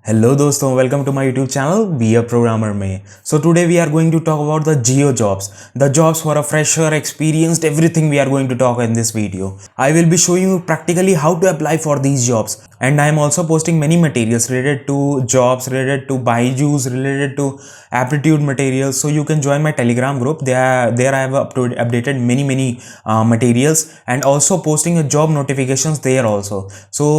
Hello दोस्तों, welcome to my YouTube channel be a programmer में। So today we are going to talk about the Jio jobs, the jobs for a fresher, experienced, everything we are going to talk in this video. I will be showing you practically how to apply for these jobs, and I am also posting many materials related to jobs, related to Byju's, related to aptitude materials. So you can join my Telegram group. There I have updated many materials, and also posting a job notifications there also. So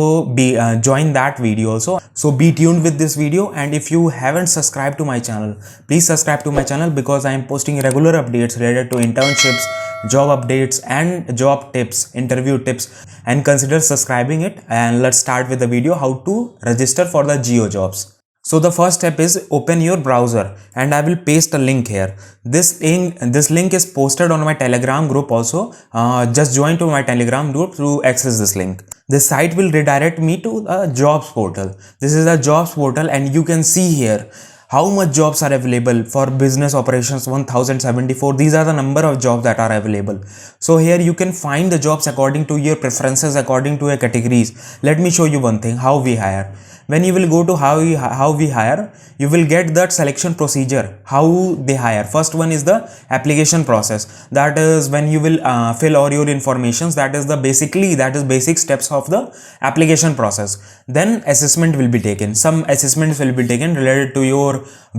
be join that video also. So be tuned with this video, and if you haven't subscribed to my channel, please subscribe to my channel because I am posting regular updates related to internships, job updates and job tips, interview tips, and consider subscribing it. And let's start with the video how to register for the Geo jobs. So the first step is open your browser, and I will paste a link here. This link is posted on my Telegram group also. Just join to my Telegram group to access this link. This site will redirect me to the jobs portal. This is the jobs portal, and you can see here how much jobs are available for business operations 1074. These are the number of jobs that are available. So here you can find the jobs according to your preferences, according to your categories. Let me show you one thing, how we hire. When you will go to how we hire, you will get that selection procedure, how they hire. First one is the application process. That is when you will fill all your informations. That is basic steps of the application process. Then assessment will be taken. Some assessments will be taken related to your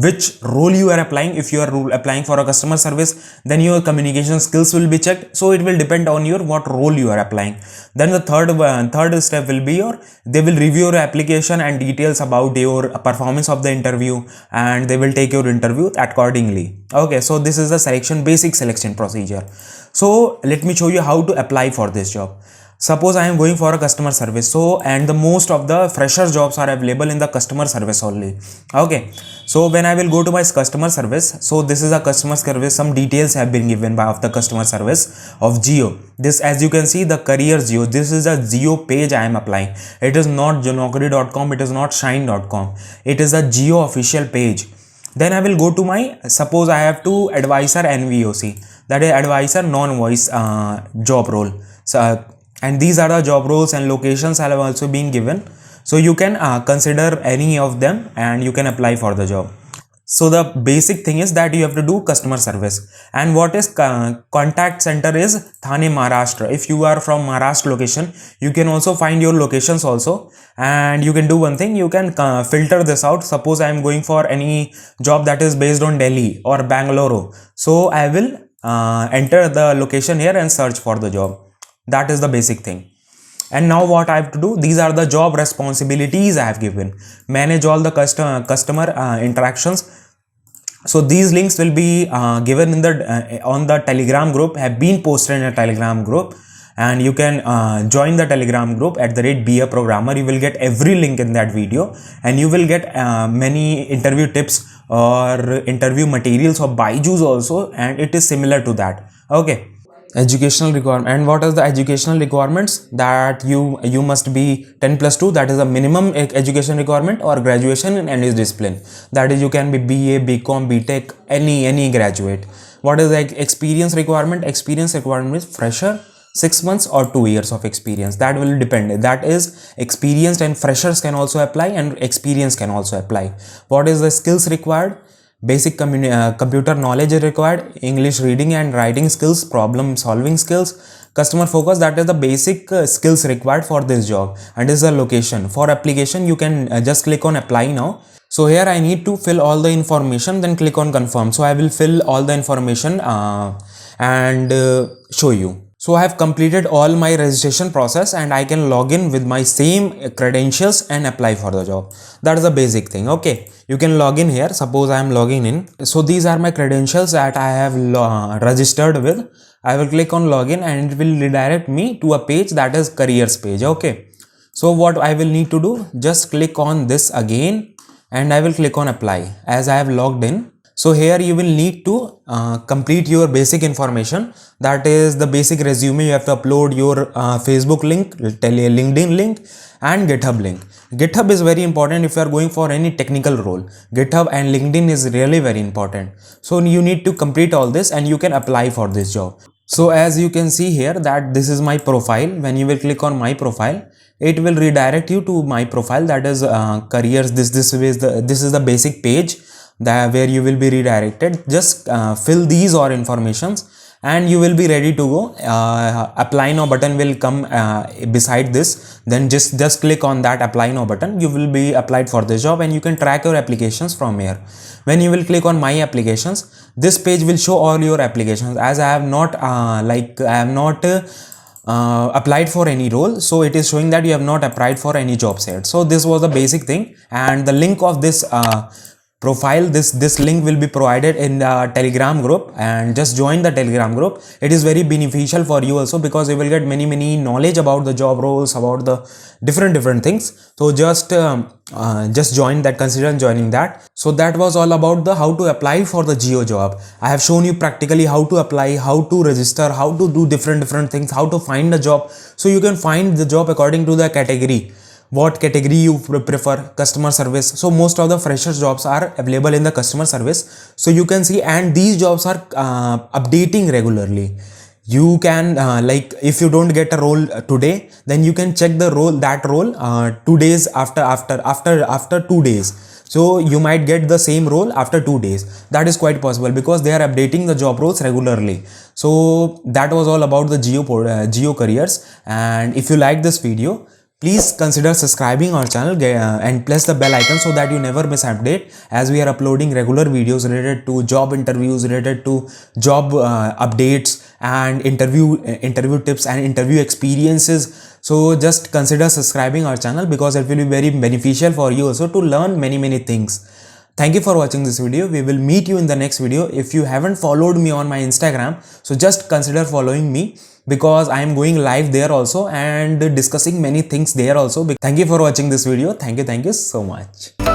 which role you are applying. If you are applying for a customer service, then your communication skills will be checked. So it will depend on your what role you are applying. Then the third step will be they will review your application and details about your performance of the interview, and they will take your interview accordingly. Okay, so this is the basic selection procedure. So let me show you how to apply for this job. Suppose I am going for a customer service, and the most of the fresher jobs are available in the customer service only. Okay, so when I will go to my customer service, so this is a customer service. Some details have been given by of the customer service of Geo. This, as you can see, the career Geo. This is a Geo page I am applying. It is not Naukri.com. It is not Shine.com. It is a Geo official page. Then I will go to my, suppose I have to advisor NVOC, that is advisor non-voice job role. So and these are the job roles, and locations have also been given. So you can consider any of them and you can apply for the job. So the basic thing is that you have to do customer service, and what is contact center is Thane, Maharashtra. If you are from Maharashtra location, you can also find your locations also, and you can do one thing, you can filter this out. Suppose I am going for any job that is based on Delhi or Bangalore, so I will enter the location here and search for the job. That is the basic thing. And now what I have to do, these are the job responsibilities I have given. Manage all the customer interactions. So these links will be given in the on the Telegram group, have been posted in a Telegram group, and you can join the Telegram group at the rate Be a Programmer. You will get every link in that video, and you will get many interview tips or interview materials of Byju's also, and it is similar to that. Okay. Educational requirement. And what is the educational requirements? That you must be 10+2, that is a minimum education requirement, or graduation in any discipline. That is, you can be BA, BCom, BTech, any graduate. What is the experience requirement? Experience requirement is fresher, 6 months or 2 years of experience. That will depend. That is, experienced and freshers can also apply, and experience can also apply. What is the skills required? Basic computer knowledge is required, English reading and writing skills, problem solving skills, customer focus. That is the basic skills required for this job, and is the location. For application, you can just click on apply now. So here I need to fill all the information, then click on confirm. So I will fill all the information and show you. So I have completed all my registration process, and I can log in with my same credentials and apply for the job. That is the basic thing. Okay, you can log in here. Suppose I am logging in. So these are my credentials that I have registered with. I will click on login, and it will redirect me to a page that is careers page. Okay, so what I will need to do, just click on this again, and I will click on apply as I have logged in. So here you will need to complete your basic information. That is the basic resume. You have to upload your Facebook link, LinkedIn link, and GitHub link. GitHub is very important if you are going for any technical role. GitHub and LinkedIn is really very important. So you need to complete all this, and you can apply for this job. So as you can see here, that this is my profile. When you will click on my profile, it will redirect you to my profile, that is careers. This is the basic page that where you will be redirected. Just fill these all informations and you will be ready to go. Apply now button will come beside this, then just click on that apply now button. You will be applied for this job and you can track your applications from here. When you will click on my applications, this page will show all your applications. As I have not applied for any role, so it is showing that you have not applied for any jobs yet. So this was the basic thing, and the link of this profile, this link will be provided in the Telegram group, and just join the Telegram group. It is very beneficial for you also, because you will get many knowledge about the job roles, about the different things. So just join that, consider joining that. So that was all about the how to apply for the Jio job. I have shown you practically how to apply, how to register, how to do different things, how to find a job. So you can find the job according to the category, what category you prefer. Customer service, so most of the freshers jobs are available in the customer service, so you can see, and these jobs are updating regularly. You can like, if you don't get a role today, then you can check the role, that role 2 days after 2 days. So you might get the same role after 2 days. That is quite possible, because they are updating the job roles regularly. So that was all about the Jio careers. And if you like this video, please consider subscribing our channel and press the bell icon, so that you never miss update, as we are uploading regular videos related to job interviews, related to job updates, and interview tips and interview experiences. So just consider subscribing our channel, because it will be very beneficial for you also to learn many things. Thank you for watching this video. We will meet you in the next video. If you haven't followed me on my Instagram, so just consider following me, because I am going live there also and discussing many things there also. Thank you for watching this video. Thank you so much.